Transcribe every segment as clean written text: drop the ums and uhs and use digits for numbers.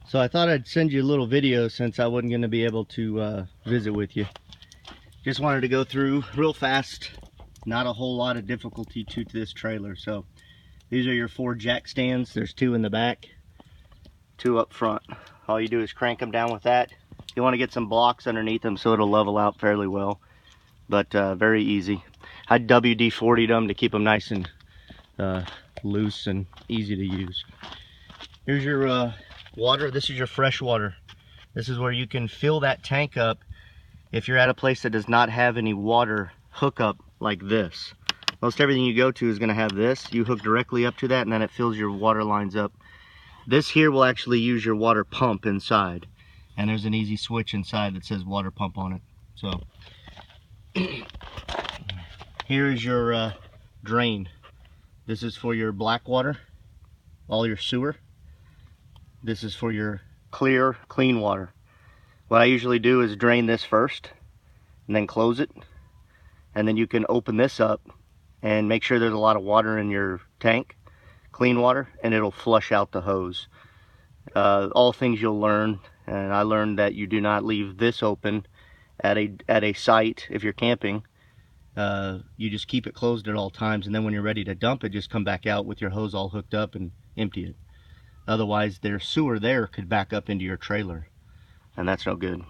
So I thought I'd send you a little video since I wasn't going to be able to visit with you. Just wanted to go through real fast. Not a whole lot of difficulty to this trailer. So these are your 4 jack stands. There's 2 in the back, 2 up front. All you do is crank them down with that. You want to get some blocks underneath them so it'll level out fairly well, but very easy. I WD-40'd them to keep them nice and loose and easy to use. Here's your water. This is your fresh water. This is where you can fill that tank up if you're at a place that does not have any water hookup like this. Most everything you go to is going to have this. You hook directly up to that and then it fills your water lines up. This here will actually use your water pump inside, and there's an easy switch inside that says water pump on it. So here's your drain. This is for your black water, all your sewer. This is for your clear, clean water. What I usually do is drain this first and then close it, and then you can open this up and make sure there's a lot of water in your tank, clean water, and it'll flush out the hose. All things you'll learn, and I learned that you do not leave this open at a site if you're camping. You just keep it closed at all times, and then when you're ready to dump it, just come back out with your hose all hooked up and empty it. Otherwise, their sewer there could back up into your trailer, and that's no good.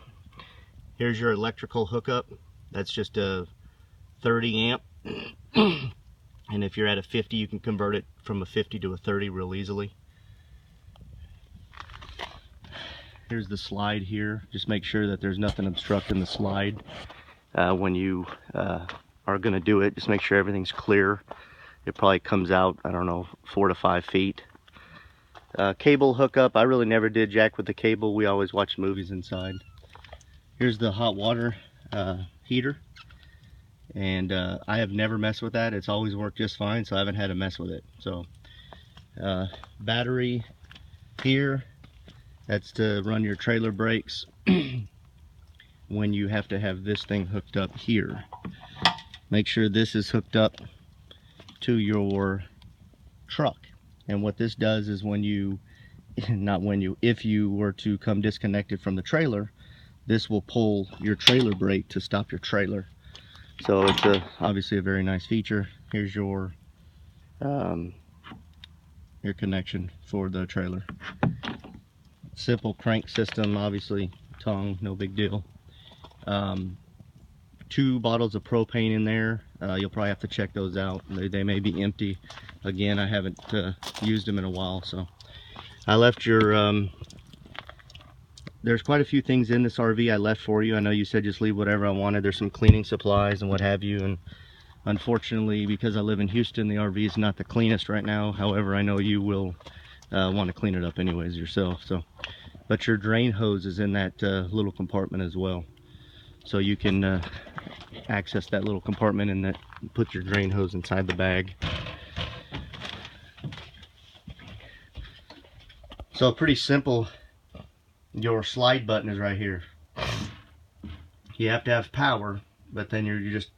Here's your electrical hookup. That's just a 30 amp. And if you're at a 50, you can convert it from a 50 to a 30 real easily. Here's the slide here. Just make sure that there's nothing obstructing the slide when you are going to do it. Just make sure everything's clear. It probably comes out, I don't know, 4 to 5 feet. Cable hookup. I really never did jack with the cable. We always watched movies inside. Here's the hot water heater. And I have never messed with that. It's always worked just fine, so I haven't had to mess with it. So battery here, that's to run your trailer brakes when you have to have this thing hooked up here. Make sure this is hooked up to your truck. And what this does is when you, if you were to come disconnected from the trailer, this will pull your trailer brake to stop your trailer. So it's obviously a very nice feature. Here's your connection for the trailer. Simple crank system, obviously tongue, no big deal. 2 bottles of propane in there. You'll probably have to check those out. They may be empty. Again, I haven't used them in a while, so I left your there's quite a few things in this RV I left for you. I know you said just leave whatever I wanted. There's some cleaning supplies and what have you, and unfortunately, because I live in Houston, the RV is not the cleanest right now. However, I know you will want to clean it up anyways yourself. So, but your drain hose is in that little compartment as well, so you can access that little compartment and that put your drain hose inside the bag. So pretty simple. Your slide button is right here. You have to have power, but then you're just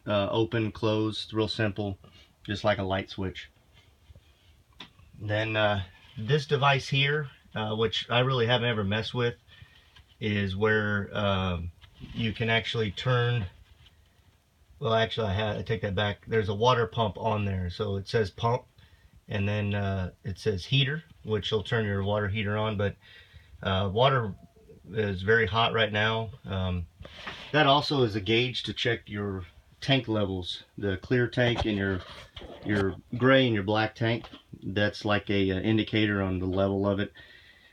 open, close, real simple, just like a light switch. Then this device here, which I really haven't ever messed with, is where you can actually turn, well actually I take that back, there's a water pump on there. So it says pump, and then it says heater, which will turn your water heater on, but water is very hot right now. That also is a gauge to check your tank levels. The clear tank and your gray and your black tank, that's like a indicator on the level of it.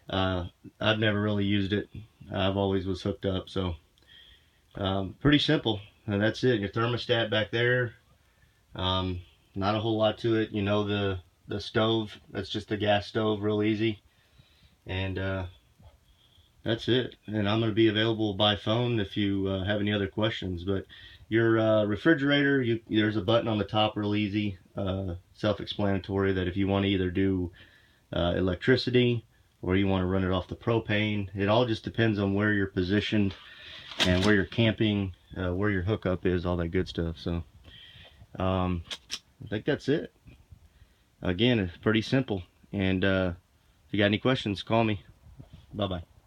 I've never really used it. I've always was hooked up, so pretty simple. And that's it. Your thermostat back there. Not a whole lot to it. You know, the stove, that's just a gas stove, real easy. And that's it. And I'm going to be available by phone if you have any other questions. But your refrigerator, there's a button on the top, real easy, self-explanatory, that if you want to either do electricity or you want to run it off the propane, it all just depends on where you're positioned and where you're camping, where your hookup is, all that good stuff. So I think that's it. Again, it's pretty simple. And if you got any questions, call me. Bye-bye.